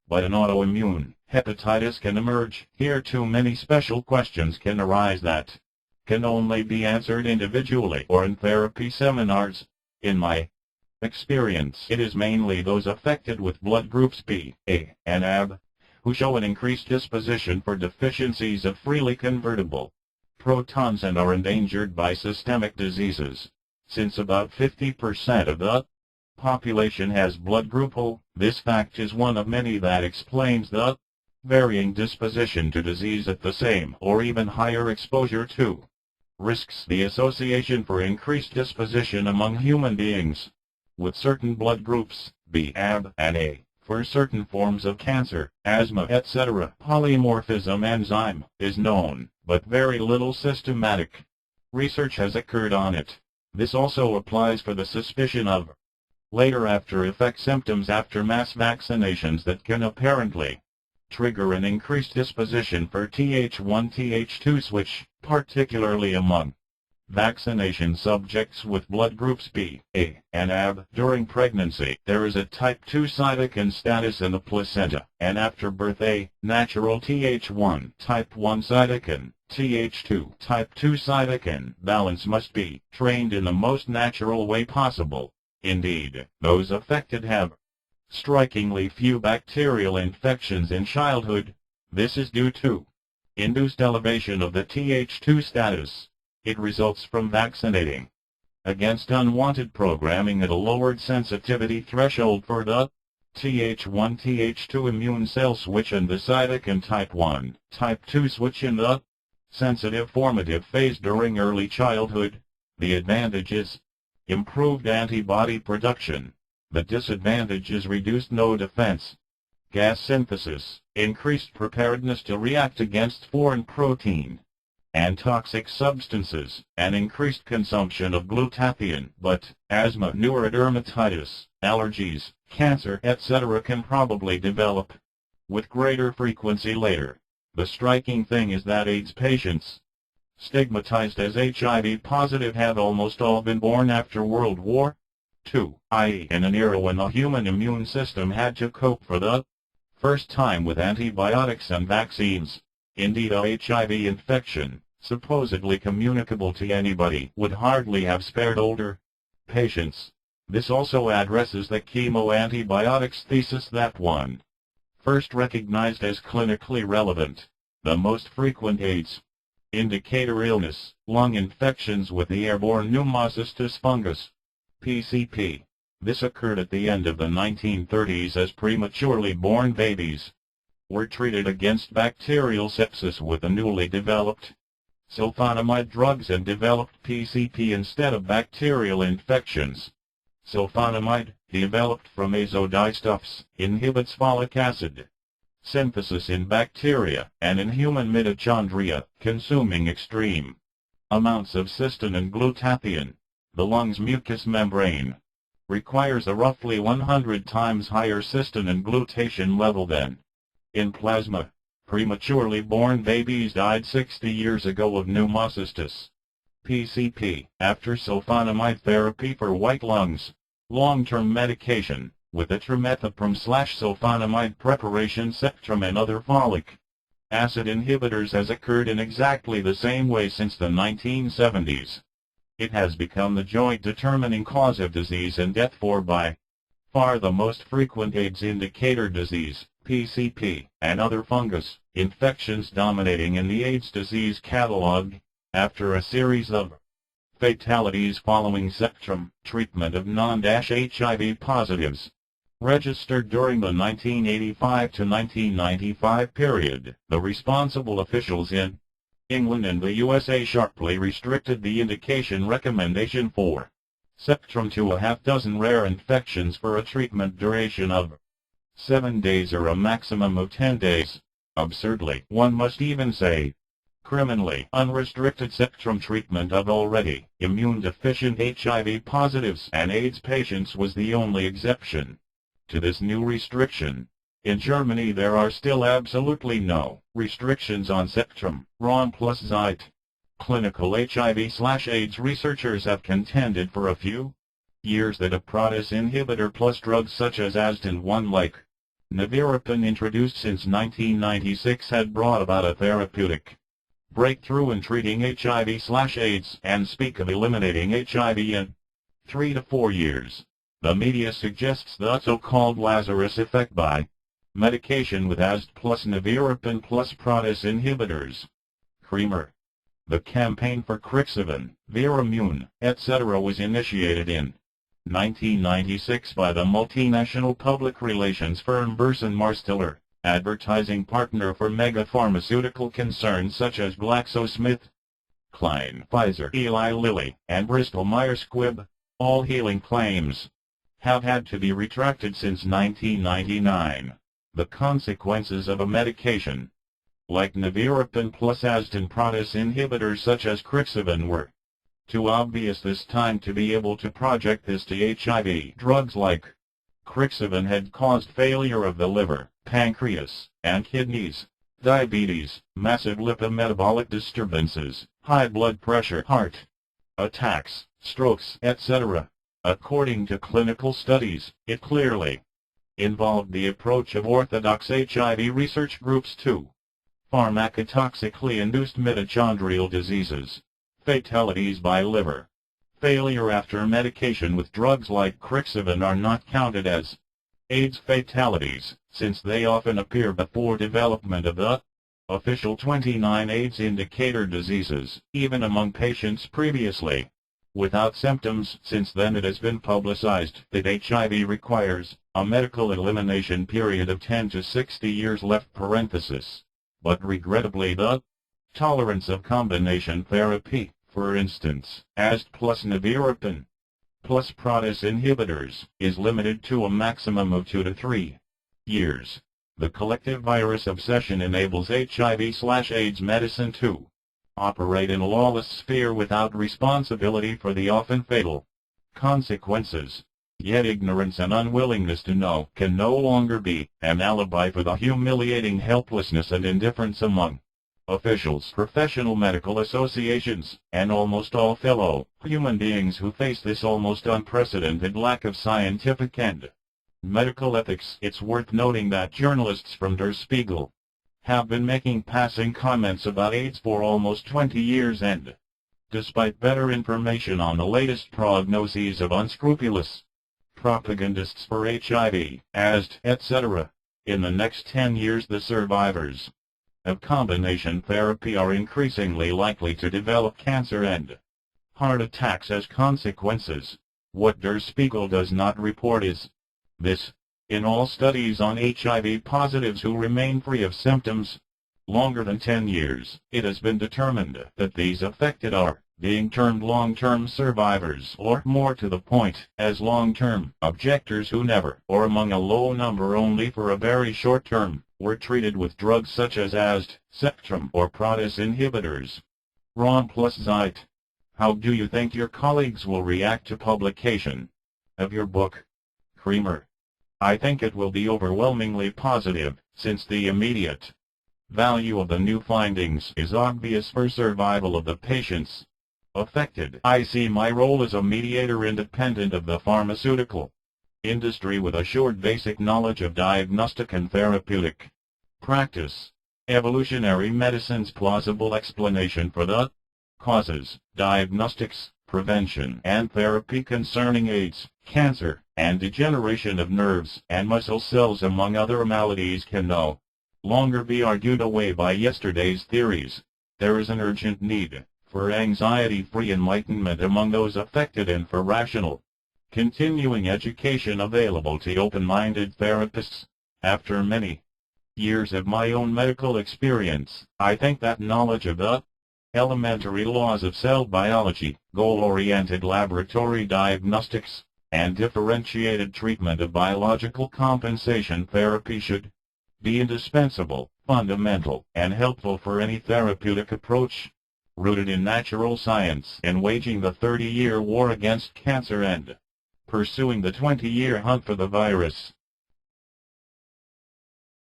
but an autoimmune hepatitis can emerge. Here too many special questions can arise that can only be answered individually or in therapy seminars. In my experience, it is mainly those affected with blood groups B, A, and AB, who show an increased disposition for deficiencies of freely convertible protons and are endangered by systemic diseases. Since about 50% of the population has blood group O, this fact is one of many that explains the varying disposition to disease at the same or even higher exposure to risks. The association for increased disposition among human beings with certain blood groups, B, AB, and A, for certain forms of cancer, asthma, etc. Polymorphism enzyme is known, but very little systematic research has occurred on it. This also applies for the suspicion of later after effect symptoms after mass vaccinations that can apparently trigger an increased disposition for Th1-Th2 switch, particularly among vaccination subjects with blood groups B, A, and AB. During pregnancy, there is a type 2 cytokine status in the placenta, and after birth a natural Th1 type 1 cytokine, Th2 type 2 cytokine balance must be trained in the most natural way possible. Indeed, those affected have strikingly few bacterial infections in childhood. This is due to induced elevation of the Th2 status. It results from vaccinating against unwanted programming at a lowered sensitivity threshold for the Th1-Th2 immune cell switch and the cytokine type 1, type 2 switch in the sensitive formative phase during early childhood. The advantage is improved antibody production. The disadvantage is reduced no defense gas synthesis, increased preparedness to react against foreign protein and toxic substances, and increased consumption of glutathione. But asthma, neurodermatitis, allergies, cancer, etc. can probably develop with greater frequency later. The striking thing is that AIDS patients stigmatized as HIV positive have almost all been born after World War II, i.e. in an era when the human immune system had to cope for the first time with antibiotics and vaccines. Indeed, a HIV infection, supposedly communicable to anybody, would hardly have spared older patients. This also addresses the chemoantibiotics thesis that one first recognized as clinically relevant. The most frequent AIDS indicator illness, lung infections with the airborne pneumocystis fungus, PCP. This occurred at the end of the 1930s as prematurely born babies were treated against bacterial sepsis with the newly developed sulfonamide drugs and developed PCP instead of bacterial infections. Sulfonamide, developed from azodiestuffs, inhibits folic acid synthesis in bacteria and in human mitochondria, consuming extreme amounts of cystine and glutathione. The lung's mucous membrane requires a roughly 100 times higher cystine and glutathione level than in plasma. Prematurely born babies died 60 years ago of pneumocystis PCP after sulfonamide therapy for white lungs. Long-term medication with a trimethoprim/sulfonamide preparation, Sectrim, and other folic acid inhibitors has occurred in exactly the same way since the 1970s. It has become the joint determining cause of disease and death for by far the most frequent AIDS indicator disease, PCP, and other fungus infections dominating in the AIDS disease catalog. After a series of fatalities following Sectrim treatment of non-HIV positives registered during the 1985 to 1995 period, the responsible officials in England and the USA sharply restricted the indication recommendation for Sectrim to a half-dozen rare infections for a treatment duration of 7 days or a maximum of 10 days. Absurdly, one must even say, criminally, unrestricted Sectrim treatment of already immune-deficient HIV positives and AIDS patients was the only exception to this new restriction. In Germany there are still absolutely no restrictions on Sectrim, Raum plus Zeit. Clinical HIV/AIDS researchers have contended for a few years that a protease inhibitor plus drugs such as Astin 1 like Nevirapine, introduced since 1996, had brought about a therapeutic breakthrough in treating HIV/AIDS and speak of eliminating HIV in 3 to 4 years. The media suggests the so-called Lazarus effect by medication with AZT plus nevirapine plus protease inhibitors. Kremer. The campaign for Krixivin, Viramune, etc. was initiated in 1996 by the multinational public relations firm Burson-Marsteller, advertising partner for mega-pharmaceutical concerns such as GlaxoSmithKline, Pfizer, Eli Lilly, and Bristol-Myers Squibb. All healing claims have had to be retracted since 1999. The consequences of a medication like nevirapine plus AZT protease inhibitors such as Krixivin were too obvious this time to be able to project this to HIV. Drugs like Krixivin had caused failure of the liver, pancreas, and kidneys, diabetes, massive lipometabolic disturbances, high blood pressure, heart attacks, strokes, etc. According to clinical studies, it clearly involved the approach of orthodox HIV research groups to pharmacotoxically induced mitochondrial diseases, fatalities by liver failure after medication with drugs like Krixivin are not counted as AIDS fatalities, since they often appear before development of the official 29 AIDS indicator diseases, even among patients previously without symptoms. Since then it has been publicized that HIV requires a medical elimination period of 10 to 60 years left parenthesis. But regrettably the tolerance of combination therapy, for instance, AZT plus nevirapine plus protease inhibitors, is limited to a maximum of 2 to 3 years. The collective virus obsession enables HIV/AIDS medicine to operate in a lawless sphere without responsibility for the often fatal consequences. Yet ignorance and unwillingness to know can no longer be an alibi for the humiliating helplessness and indifference among officials, professional medical associations, and almost all fellow human beings who face this almost unprecedented lack of scientific and medical ethics. It's worth noting that journalists from Der Spiegel have been making passing comments about AIDS for almost 20 years, and despite better information on the latest prognoses of unscrupulous propagandists for HIV, AZT, etc., in the next 10 years the survivors of combination therapy are increasingly likely to develop cancer and heart attacks as consequences. What Der Spiegel does not report is this: in all studies on HIV positives who remain free of symptoms longer than 10 years, it has been determined that these affected are being termed long-term survivors, or more to the point, as long-term objectors who never, or among a low number only for a very short term, were treated with drugs such as AZT, Sectrum, or protease inhibitors. Raum plus Zeit. How do you think your colleagues will react to publication of your book? Kremer. I think it will be overwhelmingly positive, since the immediate value of the new findings is obvious for survival of the patients affected. I see my role as a mediator independent of the pharmaceutical industry with assured basic knowledge of diagnostic and therapeutic practice. Evolutionary medicine's plausible explanation for the causes, diagnostics, prevention, and therapy concerning AIDS, cancer, and degeneration of nerves and muscle cells among other maladies can no longer be argued away by yesterday's theories. There is an urgent need for anxiety-free enlightenment among those affected and for rational, continuing education available to open-minded therapists. After many years of my own medical experience, I think that knowledge of the elementary laws of cell biology, goal-oriented laboratory diagnostics, and differentiated treatment of biological compensation therapy should be indispensable, fundamental, and helpful for any therapeutic approach rooted in natural science in waging the 30-year war against cancer and pursuing the 20-year hunt for the virus.